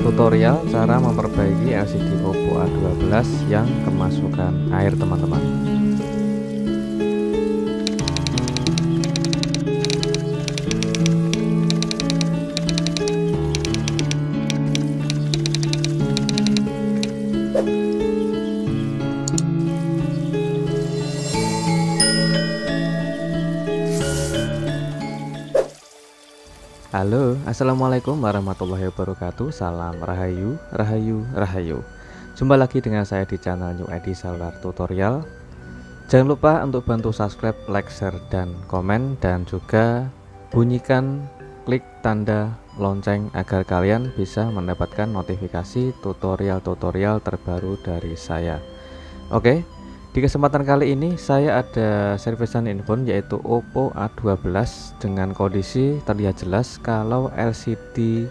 tutorial cara memperbaiki LCD Oppo A12 yang kemasukan air teman-teman. Halo, assalamualaikum warahmatullahi wabarakatuh. Salam rahayu, rahayu, rahayu. Jumpa lagi dengan saya di channel New ID Solar Tutorial. Jangan lupa untuk bantu subscribe, like, share, dan komen, dan juga bunyikan klik tanda lonceng agar kalian bisa mendapatkan notifikasi tutorial-tutorial terbaru dari saya. Oke. Di kesempatan kali ini saya ada servisan handphone yaitu Oppo A12 dengan kondisi terlihat jelas kalau LCD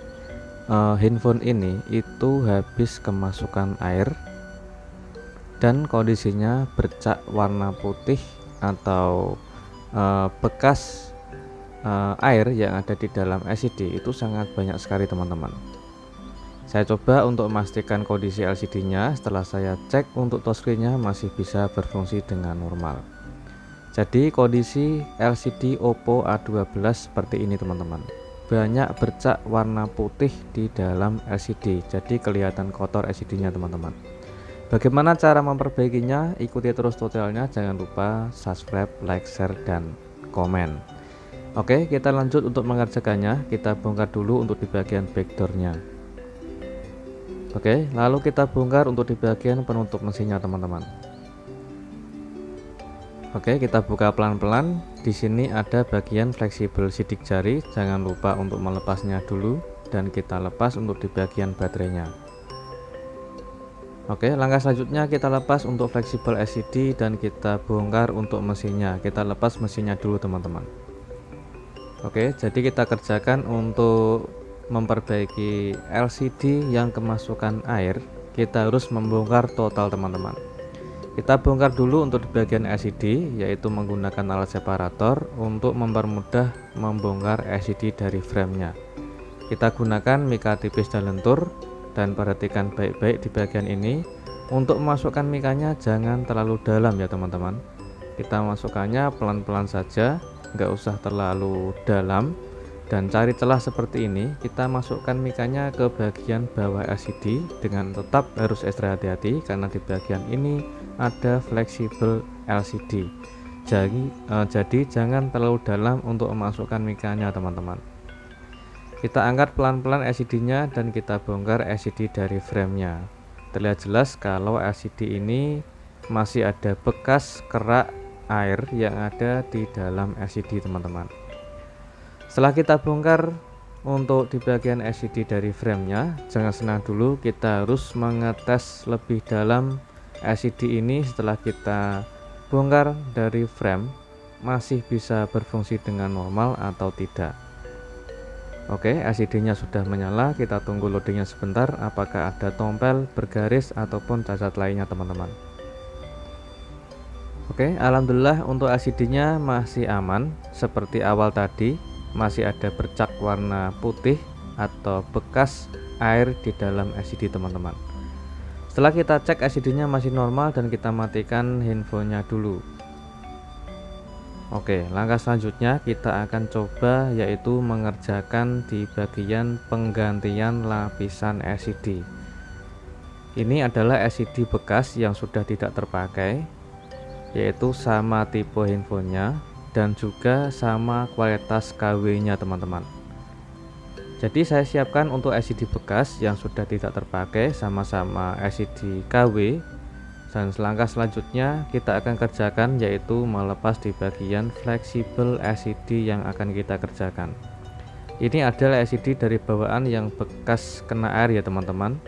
handphone ini itu habis kemasukan air dan kondisinya bercak warna putih atau bekas air yang ada di dalam LCD itu sangat banyak sekali teman-teman. Saya coba untuk memastikan kondisi LCD-nya. Setelah saya cek untuk touchscreen-nya masih bisa berfungsi dengan normal. Jadi kondisi LCD Oppo A12 seperti ini teman-teman. Banyak bercak warna putih di dalam LCD. Jadi kelihatan kotor LCD-nya teman-teman. Bagaimana cara memperbaikinya? Ikuti terus tutorialnya. Jangan lupa subscribe, like, share, dan komen. Oke, kita lanjut untuk mengerjakannya. Kita bongkar dulu untuk di bagian backdoor-nya. Oke, lalu kita bongkar untuk di bagian penutup mesinnya teman-teman. Oke, kita buka pelan-pelan. Di sini ada bagian fleksibel sidik jari. Jangan lupa untuk melepasnya dulu dan kita lepas untuk di bagian baterainya. Oke, langkah selanjutnya kita lepas untuk fleksibel LCD dan kita bongkar untuk mesinnya. Kita lepas mesinnya dulu teman-teman. Oke, jadi kita kerjakan untuk memperbaiki LCD yang kemasukan air. Kita harus membongkar total teman-teman. Kita bongkar dulu untuk di bagian LCD, yaitu menggunakan alat separator untuk mempermudah membongkar LCD dari framenya. Kita gunakan mika tipis dan lentur, dan perhatikan baik-baik di bagian ini. Untuk memasukkan mikanya jangan terlalu dalam ya teman-teman. Kita masukkannya pelan-pelan saja, nggak usah terlalu dalam. Dan cari celah seperti ini. Kita masukkan mikanya ke bagian bawah LCD dengan tetap harus ekstra hati-hati karena di bagian ini ada fleksibel LCD. Jadi jangan terlalu dalam untuk memasukkan mikanya teman-teman. Kita angkat pelan-pelan LCD-nya dan kita bongkar LCD dari framenya. Terlihat jelas kalau LCD ini masih ada bekas kerak air yang ada di dalam LCD teman-teman. Setelah kita bongkar untuk di bagian LCD dari framenya, jangan senang dulu, kita harus mengetes lebih dalam LCD ini. Setelah kita bongkar dari frame, masih bisa berfungsi dengan normal atau tidak. Oke, LCD-nya sudah menyala. Kita tunggu loadingnya sebentar, apakah ada tompel, bergaris, ataupun cacat lainnya teman-teman. Oke, alhamdulillah untuk LCD-nya masih aman seperti awal tadi. Masih ada bercak warna putih atau bekas air di dalam LCD teman-teman. Setelah kita cek LCD-nya masih normal dan kita matikan handphonenya dulu. Oke, langkah selanjutnya kita akan coba yaitu mengerjakan di bagian penggantian lapisan LCD. Ini adalah LCD bekas yang sudah tidak terpakai, yaitu sama tipe handphonenya dan juga sama kualitas KW-nya teman-teman. Jadi saya siapkan untuk LCD bekas yang sudah tidak terpakai sama-sama LCD KW. Dan langkah selanjutnya kita akan kerjakan yaitu melepas di bagian fleksibel LCD yang akan kita kerjakan. Ini adalah LCD dari bawaan yang bekas kena air ya teman-teman.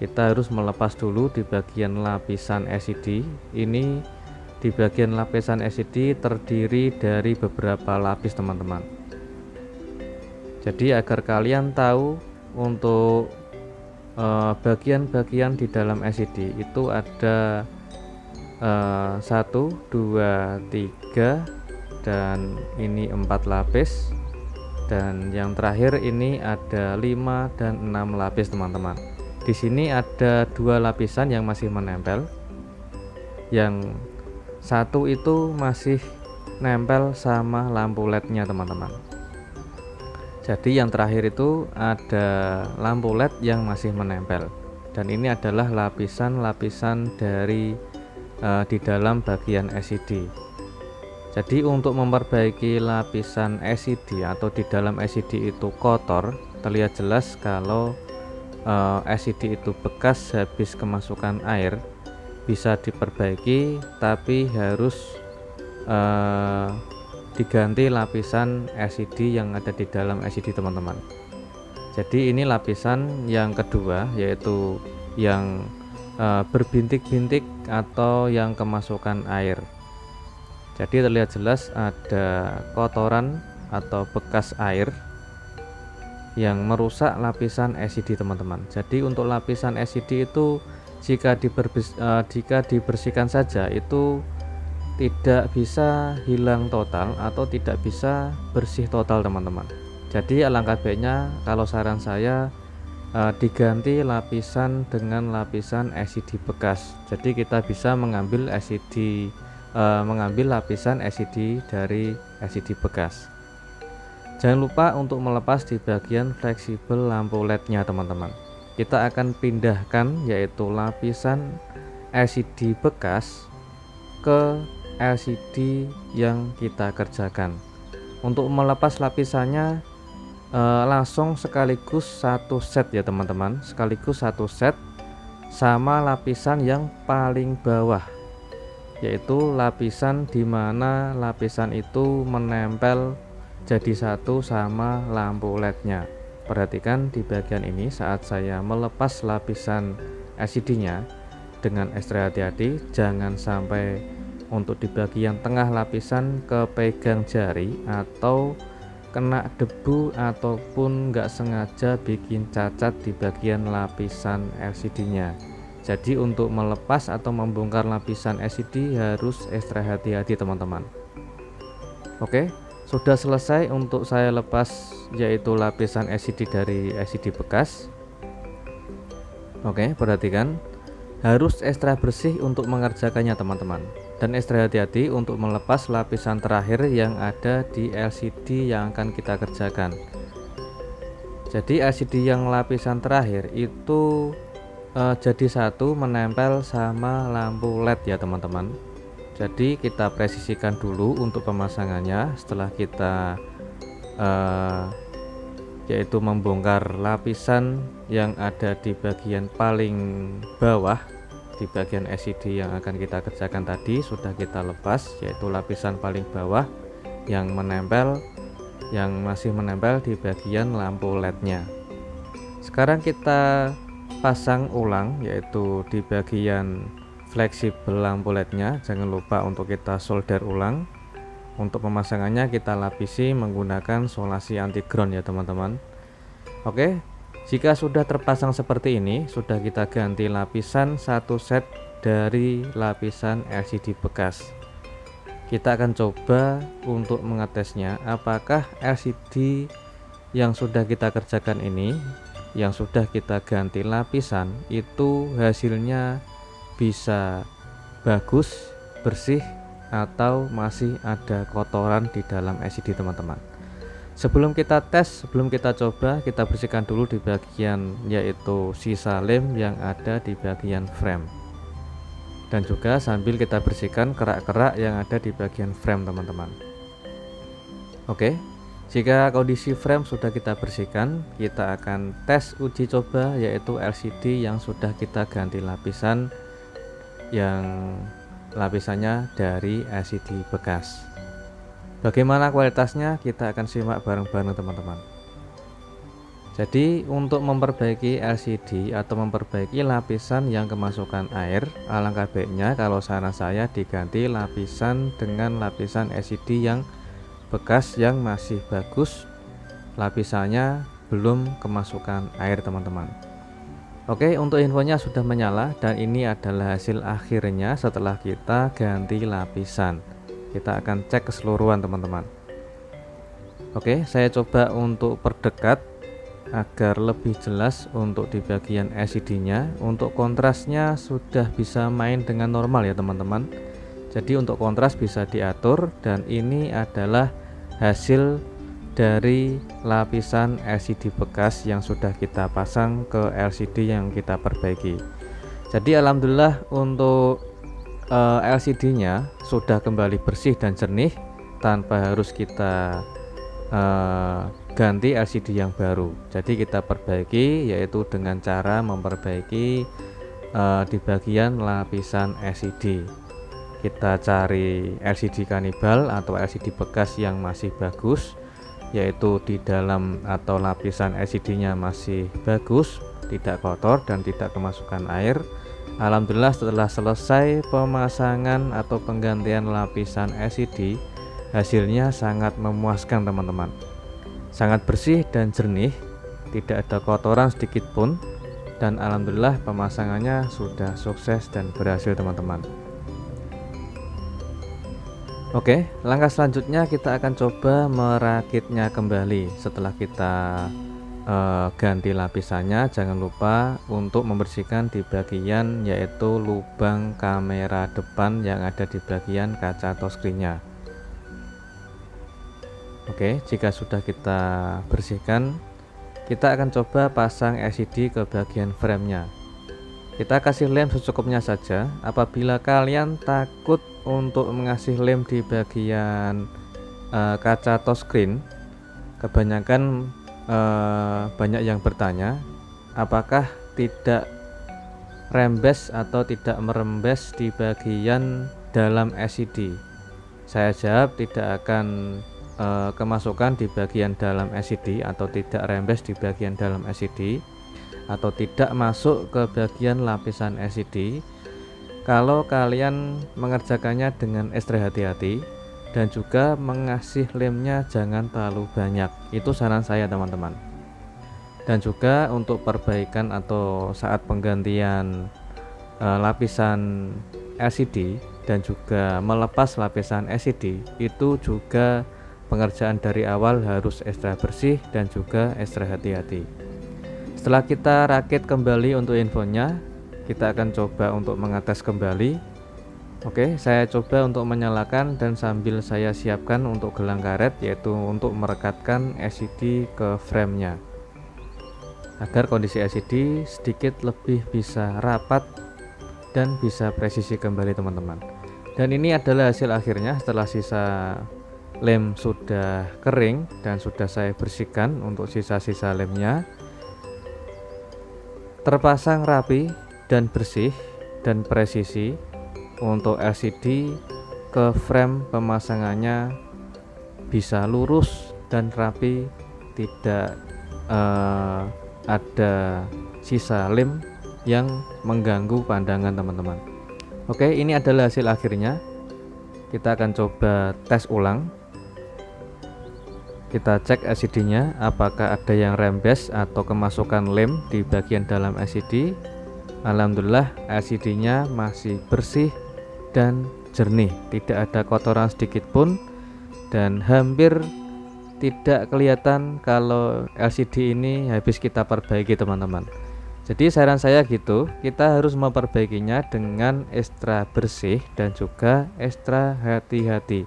Kita harus melepas dulu di bagian lapisan LCD. Ini di bagian lapisan LCD terdiri dari beberapa lapis teman-teman. Jadi agar kalian tahu untuk bagian-bagian di dalam LCD itu ada 1, 2, 3 dan ini 4 lapis. Dan yang terakhir ini ada 5 dan 6 lapis teman-teman. Di sini ada 2 lapisan yang masih menempel. Yang satu itu masih nempel sama lampu LED-nya teman-teman. Jadi yang terakhir itu ada lampu LED yang masih menempel. Dan ini adalah lapisan-lapisan dari di dalam bagian LCD. Jadi untuk memperbaiki lapisan LCD atau di dalam LCD itu kotor, terlihat jelas kalau LCD itu bekas habis kemasukan air, bisa diperbaiki, tapi harus diganti lapisan LCD yang ada di dalam LCD teman-teman. Jadi ini lapisan yang kedua, yaitu yang berbintik-bintik atau yang kemasukan air. Jadi terlihat jelas ada kotoran atau bekas air yang merusak lapisan LCD teman-teman. Jadi untuk lapisan LCD itu jika dibersihkan saja itu tidak bisa hilang total atau tidak bisa bersih total teman-teman. Jadi alangkah baiknya kalau saran saya diganti lapisan dengan lapisan LCD bekas. Jadi kita bisa mengambil lapisan LCD dari LCD bekas. Jangan lupa untuk melepas di bagian fleksibel lampu LED-nya teman-teman. Kita akan pindahkan yaitu lapisan LCD bekas ke LCD yang kita kerjakan. Untuk melepas lapisannya langsung sekaligus satu set ya teman-teman, sekaligus satu set sama lapisan yang paling bawah, yaitu lapisan dimana lapisan itu menempel jadi satu sama lampu LED-nya. Perhatikan di bagian ini saat saya melepas lapisan LCD nya dengan ekstra hati-hati, jangan sampai untuk di bagian tengah lapisan kepegang jari atau kena debu ataupun nggak sengaja bikin cacat di bagian lapisan LCD nya. Jadi untuk melepas atau membongkar lapisan LCD harus ekstra hati-hati teman-teman. Oke, sudah selesai untuk saya lepas yaitu lapisan LCD dari LCD bekas. Oke, perhatikan harus ekstra bersih untuk mengerjakannya teman-teman. Dan ekstra hati-hati untuk melepas lapisan terakhir yang ada di LCD yang akan kita kerjakan. Jadi LCD yang lapisan terakhir itu jadi satu menempel sama lampu LED ya teman-teman. Jadi kita presisikan dulu untuk pemasangannya setelah kita yaitu membongkar lapisan yang ada di bagian paling bawah di bagian LCD yang akan kita kerjakan tadi sudah kita lepas, yaitu lapisan paling bawah yang masih menempel di bagian lampu LED-nya. Sekarang kita pasang ulang yaitu di bagian fleksibel lampu LED-nya. Jangan lupa untuk kita solder ulang. Untuk pemasangannya kita lapisi menggunakan solasi anti ground ya teman-teman. Oke, jika sudah terpasang seperti ini, sudah kita ganti lapisan satu set dari lapisan LCD bekas. Kita akan coba untuk mengetesnya apakah LCD yang sudah kita kerjakan ini, yang sudah kita ganti lapisan, itu hasilnya bisa bagus, bersih, atau masih ada kotoran di dalam LCD teman-teman. Sebelum kita tes, sebelum kita coba, kita bersihkan dulu di bagian yaitu sisa lem yang ada di bagian frame, dan juga sambil kita bersihkan kerak-kerak yang ada di bagian frame teman-teman. Oke, jika kondisi frame sudah kita bersihkan, kita akan tes uji coba yaitu LCD yang sudah kita ganti lapisan, yang lapisannya dari LCD bekas. Bagaimana kualitasnya kita akan simak bareng-bareng teman-teman. Jadi untuk memperbaiki LCD atau memperbaiki lapisan yang kemasukan air, alangkah baiknya kalau saran saya diganti lapisan dengan lapisan LCD yang bekas yang masih bagus, lapisannya belum kemasukan air teman-teman. Oke, untuk infonya sudah menyala dan ini adalah hasil akhirnya setelah kita ganti lapisan. Kita akan cek keseluruhan teman-teman. Oke, saya coba untuk perdekat agar lebih jelas untuk di bagian LCD-nya. Untuk kontrasnya sudah bisa main dengan normal ya teman-teman. Jadi untuk kontras bisa diatur, dan ini adalah hasil dari lapisan LCD bekas yang sudah kita pasang ke LCD yang kita perbaiki. Jadi alhamdulillah untuk LCD-nya sudah kembali bersih dan jernih tanpa harus kita ganti LCD yang baru. Jadi kita perbaiki yaitu dengan cara memperbaiki di bagian lapisan LCD. Kita cari LCD kanibal atau LCD bekas yang masih bagus, yaitu di dalam atau lapisan LCD-nya masih bagus, tidak kotor dan tidak kemasukan air. Alhamdulillah setelah selesai pemasangan atau penggantian lapisan LCD, hasilnya sangat memuaskan teman-teman. Sangat bersih dan jernih, tidak ada kotoran sedikit pun, dan alhamdulillah pemasangannya sudah sukses dan berhasil teman-teman. Oke, langkah selanjutnya kita akan coba merakitnya kembali. Setelah kita ganti lapisannya, jangan lupa untuk membersihkan di bagian yaitu lubang kamera depan yang ada di bagian kaca touchscreen-nya. Oke, jika sudah kita bersihkan, kita akan coba pasang LCD ke bagian frame-nya. Kita kasih lem secukupnya saja. Apabila kalian takut untuk mengasih lem di bagian kaca touchscreen, kebanyakan banyak yang bertanya apakah tidak rembes atau tidak merembes di bagian dalam LCD. Saya jawab tidak akan kemasukan di bagian dalam LCD atau tidak rembes di bagian dalam LCD atau tidak masuk ke bagian lapisan LCD kalau kalian mengerjakannya dengan ekstra hati-hati dan juga mengasih lemnya jangan terlalu banyak. Itu saran saya teman-teman. Dan juga untuk perbaikan atau saat penggantian lapisan LCD dan juga melepas lapisan LCD, itu juga pengerjaan dari awal harus ekstra bersih dan juga ekstra hati-hati. Setelah kita rakit kembali untuk infonya, kita akan coba untuk mengetes kembali. Oke, saya coba untuk menyalakan dan sambil saya siapkan untuk gelang karet, yaitu untuk merekatkan LCD ke frame-nya agar kondisi LCD sedikit lebih bisa rapat dan bisa presisi kembali teman-teman. Dan ini adalah hasil akhirnya setelah sisa lem sudah kering dan sudah saya bersihkan untuk sisa-sisa lemnya. Terpasang rapi dan bersih dan presisi untuk LCD ke frame. Pemasangannya bisa lurus dan rapi, tidak ada sisa lem yang mengganggu pandangan teman-teman. Oke, ini adalah hasil akhirnya. Kita akan coba tes ulang. Kita cek LCD-nya apakah ada yang rembes atau kemasukan lem di bagian dalam LCD. Alhamdulillah LCD-nya masih bersih dan jernih, tidak ada kotoran sedikit pun, dan hampir tidak kelihatan kalau LCD ini habis kita perbaiki teman-teman. Jadi saran saya gitu, kita harus memperbaikinya dengan ekstra bersih dan juga ekstra hati-hati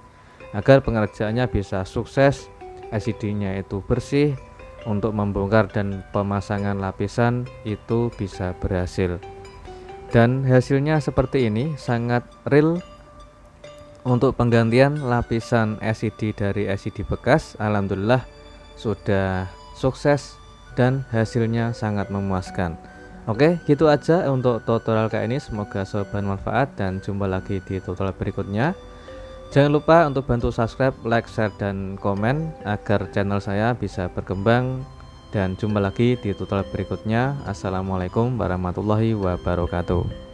agar pengerjaannya bisa sukses, LCD-nya itu bersih, untuk membongkar dan pemasangan lapisan itu bisa berhasil. Dan hasilnya seperti ini, sangat real untuk penggantian lapisan LCD dari LCD bekas. Alhamdulillah sudah sukses dan hasilnya sangat memuaskan. Oke, gitu aja untuk tutorial kali ini. Semoga sobat bermanfaat dan jumpa lagi di tutorial berikutnya. Jangan lupa untuk bantu subscribe, like, share, dan komen agar channel saya bisa berkembang. Dan jumpa lagi di tutorial berikutnya. Assalamualaikum warahmatullahi wabarakatuh.